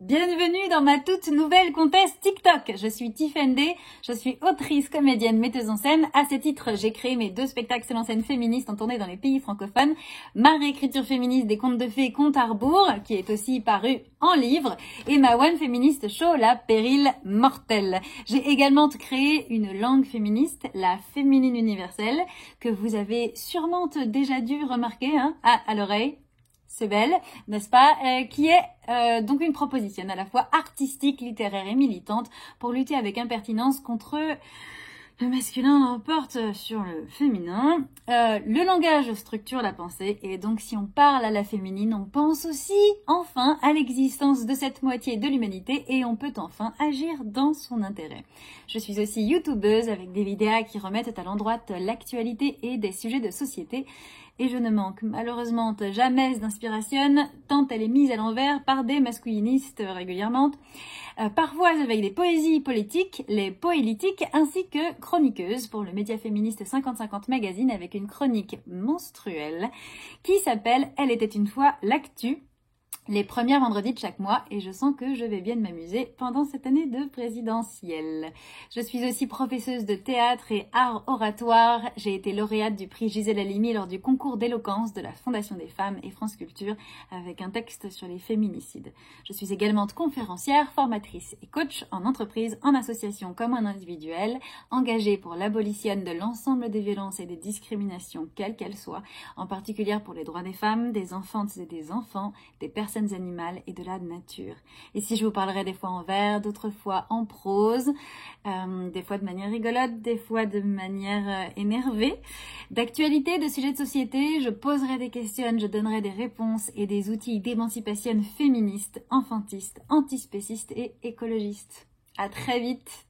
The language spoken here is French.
Bienvenue dans ma toute nouvelle contest TikTok. Je suis Tiffany, je suis autrice, comédienne, metteuse en scène. À ce titre, j'ai créé mes 2 spectacles en scène féministes en tournée dans les pays francophones. Ma réécriture féministe des contes de fées Compte à rebours, qui est aussi paru en livre, et ma One Féministe Show, La Pérille Mortelle. J'ai également créé une langue féministe, la féminine universelle, que vous avez sûrement déjà dû remarquer à l'oreille. C'est belle, n'est-ce pas, qui est donc une proposition à la fois artistique, littéraire et militante pour lutter avec impertinence contre le masculin l'emporte sur le féminin. Le langage structure la pensée et donc si on parle à la féminine, on pense aussi enfin à l'existence de cette moitié de l'humanité et on peut enfin agir dans son intérêt. Je suis aussi youtubeuse avec des vidéos qui remettent à l'endroit l'actualité et des sujets de société. Et je ne manque malheureusement jamais d'inspiration, tant elle est mise à l'envers par des masculinistes régulièrement, parfois avec des poésies politiques, les poélytiques, ainsi que chroniqueuses pour le média féministe 50-50 magazine avec une chronique menstruelle qui s'appelle « Elle était une fois l'actu ». Les premiers vendredis de chaque mois et je sens que je vais bien m'amuser pendant cette année de présidentielle. Je suis aussi professeuse de théâtre et art oratoire. J'ai été lauréate du prix Gisèle Halimi lors du concours d'éloquence de la Fondation des femmes et France Culture avec un texte sur les féminicides. Je suis également conférencière, formatrice et coach en entreprise, en association comme en individuel, engagée pour l'abolition de l'ensemble des violences et des discriminations, quelles qu'elles soient, en particulier pour les droits des femmes, des enfantes et des enfants, des personnes animales et de la nature. Ici, je vous parlerai des fois en vers, d'autres fois en prose, des fois de manière rigolote, des fois de manière énervée. D'actualité, de sujets de société, je poserai des questions, je donnerai des réponses et des outils d'émancipation féministe, enfantiste, antispéciste et écologiste. À très vite!